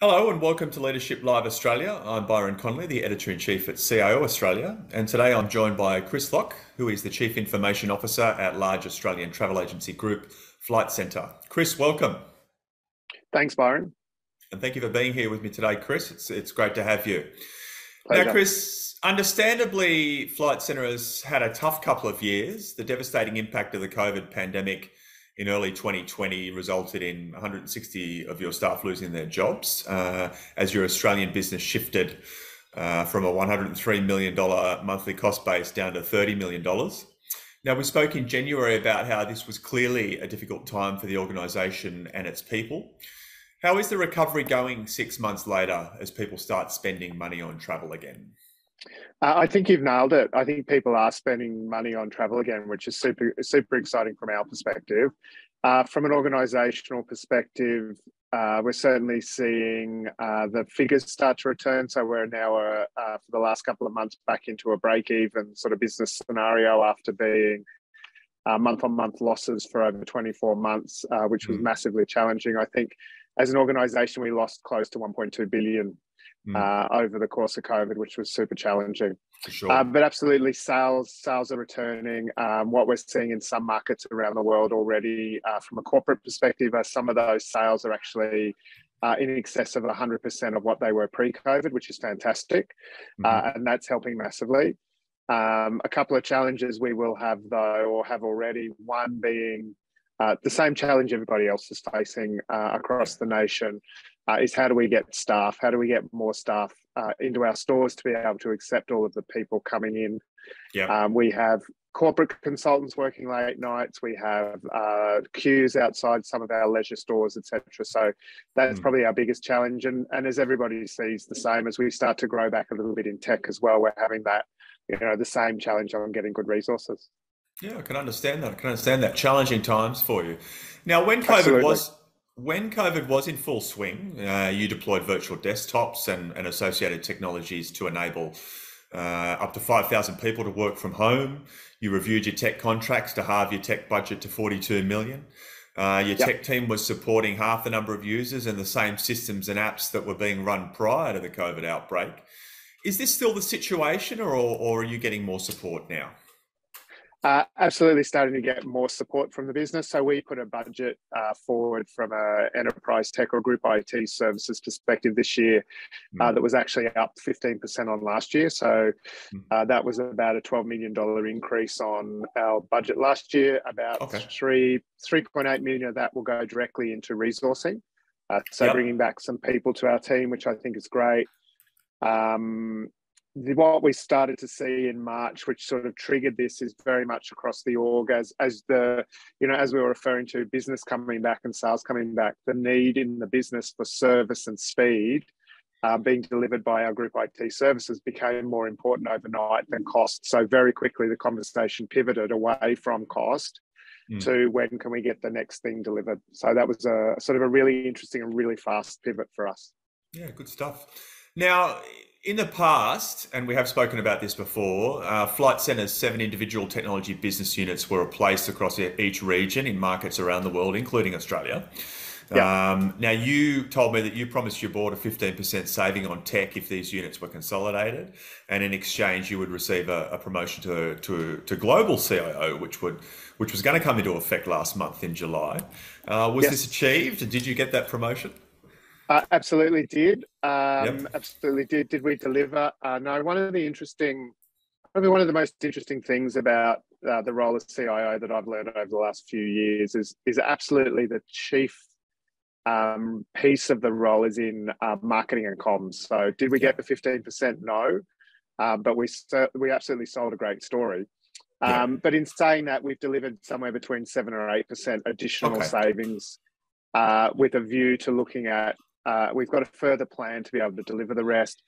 Hello and welcome to Leadership Live Australia. I'm Byron Connolly, the Editor-in-Chief at CIO Australia, and today I'm joined by Chris Locke, who is the Chief Information Officer at large Australian travel agency group Flight Centre. Chris, welcome. Thanks, Byron. And thank you for being here with me today, Chris. It's great to have you. Now, Pleasure. Chris, understandably, Flight Centre has had a tough couple of years. The devastating impact of the COVID pandemic in early 2020 resulted in 160 of your staff losing their jobs as your Australian business shifted from a $103 million monthly cost base down to $30 million. Now, we spoke in January about how this was clearly a difficult time for the organisation and its people. How is the recovery going 6 months later as people start spending money on travel again? I think you've nailed it. I think people are spending money on travel again, which is super exciting from our perspective. From an organisational perspective, we're certainly seeing the figures start to return. So we're now, for the last couple of months, back into a break-even sort of business scenario after being month-on-month losses for over 24 months, which was massively challenging. I think as an organisation, we lost close to 1.2 billion over the course of COVID, which was super challenging. For sure. But absolutely, sales are returning. What we're seeing in some markets around the world already, from a corporate perspective, some of those sales are actually in excess of 100% of what they were pre-COVID, which is fantastic, and that's helping massively. A couple of challenges we will have, though, or have already, one being the same challenge everybody else is facing across the nation, is how do we get staff? How do we get more staff into our stores to be able to accept all of the people coming in? Yeah. We have corporate consultants working late nights. We have queues outside some of our leisure stores, etc. So that's probably our biggest challenge. And as everybody sees the same, as we start to grow back a little bit in tech as well, we're having that, the same challenge on getting good resources. Yeah, I can understand that. I can understand that. Challenging times for you. Now, Absolutely. when COVID was in full swing, you deployed virtual desktops and associated technologies to enable up to 5,000 people to work from home. You reviewed your tech contracts to halve your tech budget to 42 million. Your tech team was supporting half the number of users and the same systems and apps that were being run prior to the COVID outbreak. Is this still the situation, or are you getting more support now? Absolutely starting to get more support from the business. So we put a budget forward from an enterprise tech or group IT services perspective this year that was actually up 15% on last year. So that was about a $12 million increase on our budget last year. About 3.8 million of that will go directly into resourcing. So bringing back some people to our team, which I think is great. What we started to see in March, which sort of triggered this, is very much across the org as the, as we were referring to business coming back and sales coming back, the need in the business for service and speed being delivered by our group IT services became more important overnight than cost. So very quickly, the conversation pivoted away from cost to when can we get the next thing delivered. So that was a sort of a really interesting and really fast pivot for us. Yeah, good stuff. Now, in the past, and we have spoken about this before, Flight Centre's 7 individual technology business units were replaced across each region in markets around the world, including Australia. Now, you told me that you promised your board a 15% saving on tech if these units were consolidated, and in exchange, you would receive a promotion to global CIO, which was going to come into effect last month in July. Was this achieved, and did you get that promotion? Absolutely did. Absolutely did. Did we deliver? No. Probably one of the most interesting things about the role of CIO that I've learned over the last few years is absolutely the chief piece of the role is in marketing and comms. So did we get the 15%? No. But we absolutely sold a great story. But in saying that, we've delivered somewhere between 7 or 8% additional savings with a view to looking at, we've got a further plan to be able to deliver the rest.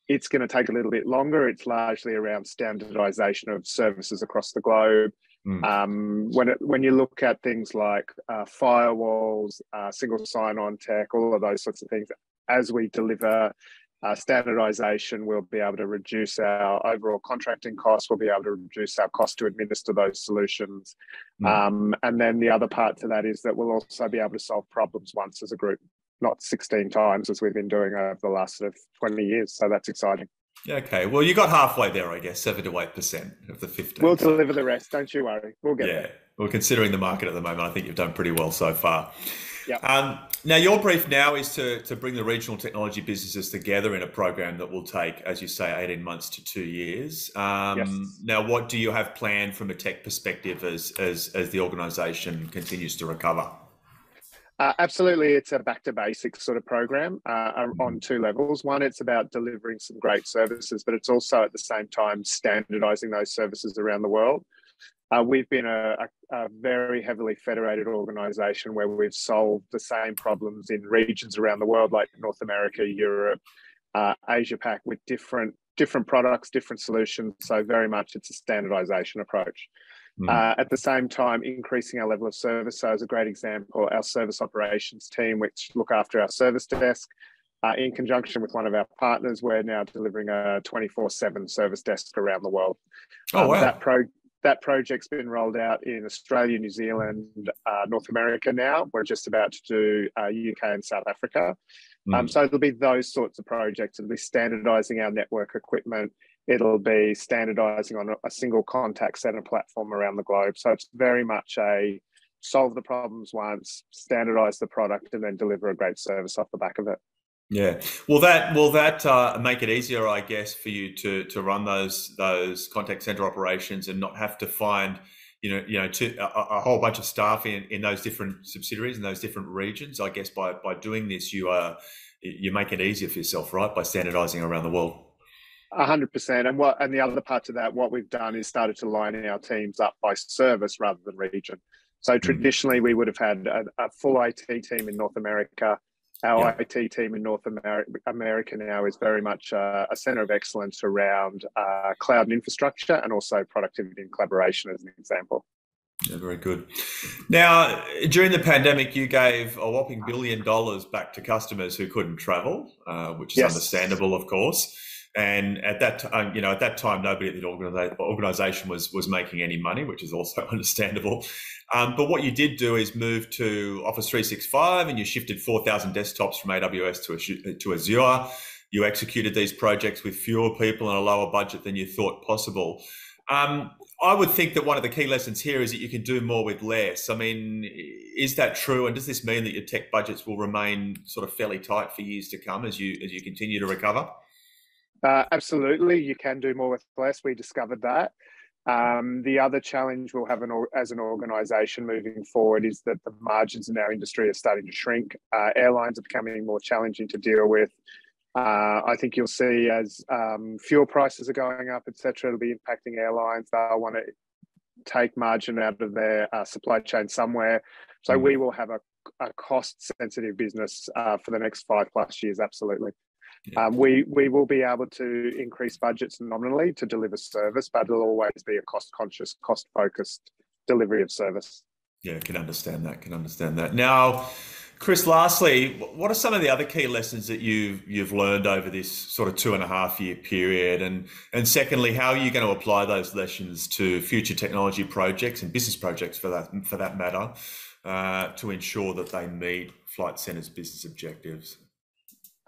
It's going to take a little bit longer. It's largely around standardization of services across the globe. When you look at things like firewalls, single sign-on tech, all of those sorts of things, as we deliver standardization, we'll be able to reduce our overall contracting costs. We'll be able to reduce our cost to administer those solutions. And then the other part to that is that we'll also be able to solve problems once as a group. not 16 times as we've been doing over the last sort of 20 years. So that's exciting. Okay, well, you got halfway there, I guess, 7 to 8% of the 15. We'll deliver the rest. Don't you worry. We'll get there. Well, considering the market at the moment, I think you've done pretty well so far. Yeah. Now, your brief now is to bring the regional technology businesses together in a program that will take, as you say, 18 months to 2 years. Yes. Now, what do you have planned from a tech perspective as the organisation continues to recover? Absolutely. It's a back to basics sort of program on 2 levels. One, it's about delivering some great services, but it's also at the same time standardizing those services around the world. We've been a very heavily federated organisation where we've solved the same problems in regions around the world, like North America, Europe, Asia Pac, with different products, different solutions. So very much it's a standardization approach. At the same time, increasing our level of service. So as a great example, our service operations team, which look after our service desk, in conjunction with one of our partners, we're now delivering a 24/7 service desk around the world. Oh, wow. That project's been rolled out in Australia, New Zealand, North America now. We're just about to do UK and South Africa. So it'll be those sorts of projects. It'll be standardising our network equipment. It'll be standardising on a single contact center platform around the globe. So it's very much a solve the problems once, standardise the product, and then deliver a great service off the back of it. Yeah. Will that make it easier, I guess, for you to run those contact center operations and not have to find a whole bunch of staff in those different subsidiaries in those different regions? I guess by doing this, you make it easier for yourself, right? By standardizing around the world. 100%. And the other part to that, what we've done is started to line our teams up by service rather than region. So traditionally, we would have had a full IT team in North America. Our IT team in North America now is very much a centre of excellence around cloud and infrastructure, and also productivity and collaboration, as an example. Yeah, very good. Now, during the pandemic, you gave a whopping $1 billion back to customers who couldn't travel, which is understandable, of course. And at that time, nobody at the organisation was making any money, which is also understandable. But what you did do is move to Office 365, and you shifted 4,000 desktops from AWS to Azure. You executed these projects with fewer people and a lower budget than you thought possible. I would think that one of the key lessons here is that you can do more with less. I mean, is that true? And does this mean that your tech budgets will remain sort of fairly tight for years to come as you continue to recover? Absolutely, you can do more with less. We discovered that. The other challenge we'll have as an organisation moving forward is that the margins in our industry are starting to shrink. Airlines are becoming more challenging to deal with. I think you'll see as fuel prices are going up, etc., it'll be impacting airlines. They'll want to take margin out of their supply chain somewhere. So we will have a cost-sensitive business for the next 5+ years, absolutely. Yeah. We will be able to increase budgets nominally to deliver service, but it'll always be a cost-conscious, cost-focused delivery of service. Yeah, can understand that. Now, Chris, lastly, what are some of the other key lessons that you've learned over this sort of 2.5-year period? And secondly, how are you going to apply those lessons to future technology projects and business projects for that matter, to ensure that they meet Flight Centre's business objectives?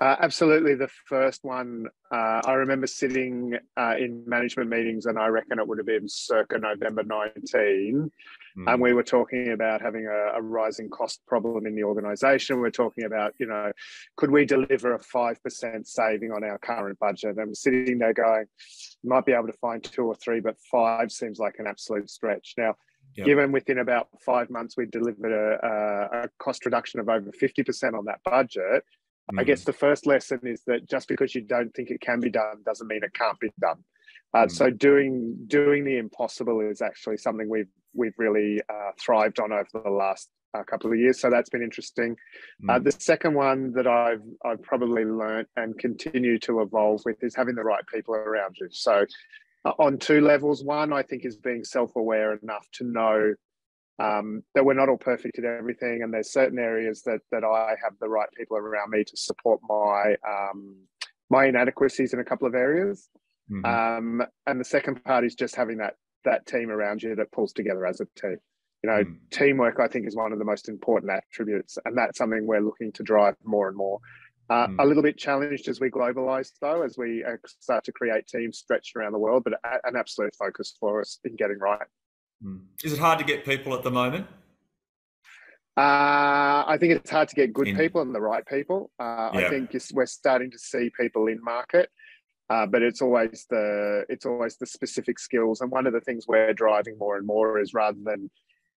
Absolutely. The first one, I remember sitting in management meetings, and I reckon it would have been circa November 19, and we were talking about having a rising cost problem in the organisation. We're talking about, could we deliver a 5% saving on our current budget? And I'm sitting there going, might be able to find 2 or 3, but 5 seems like an absolute stretch. Now, given within about 5 months we delivered a cost reduction of over 50% on that budget, I guess the first lesson is that just because you don't think it can be done doesn't mean it can't be done. So doing the impossible is actually something we've really thrived on over the last couple of years. So that's been interesting. The second one that I've probably learnt and continue to evolve with is having the right people around you. So on 2 levels. One, I think, is being self-aware enough to know that we're not all perfect at everything, and there's certain areas that I have the right people around me to support my inadequacies in a couple of areas. And the second part is just having that team around you that pulls together as a team. Teamwork, I think, is one of the most important attributes, and that's something we're looking to drive more and more. A little bit challenged as we globalise, though, as we start to create teams stretched around the world, but an absolute focus for us in getting right. Is it hard to get people at the moment? I think it's hard to get good people and the right people. I think we're starting to see people in market, but it's always the specific skills. And one of the things we're driving more and more is, rather than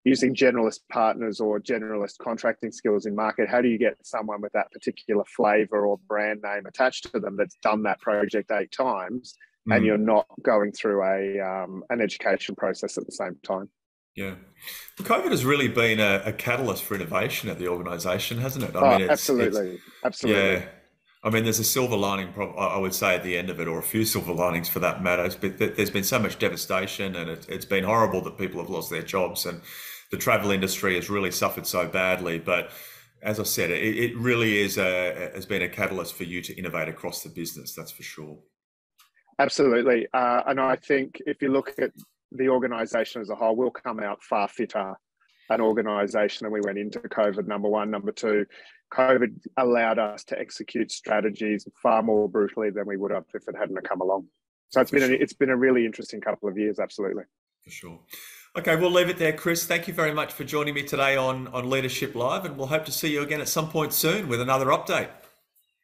using generalist partners or generalist contracting skills in market, how do you get someone with that particular flavour or brand name attached to them that's done that project 8 times, and you're not going through an education process at the same time? Yeah. Well, COVID has really been a catalyst for innovation at the organisation, hasn't it? Absolutely. Yeah. I mean, there's a silver lining, I would say, at the end of it, or a few silver linings for that matter. But there's been so much devastation, and it's been horrible that people have lost their jobs, and the travel industry has really suffered so badly. But as I said, it really has been a catalyst for you to innovate across the business, that's for sure. Absolutely. And I think if you look at the organisation as a whole, we'll come out far fitter an organisation than we went into COVID, number one. Number two, COVID allowed us to execute strategies far more brutally than we would have if it hadn't come along. So it's been a really interesting couple of years, absolutely. For sure. Okay, we'll leave it there, Chris. Thank you very much for joining me today on Leadership Live, and we'll hope to see you again at some point soon with another update.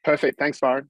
Perfect. Thanks, Byron.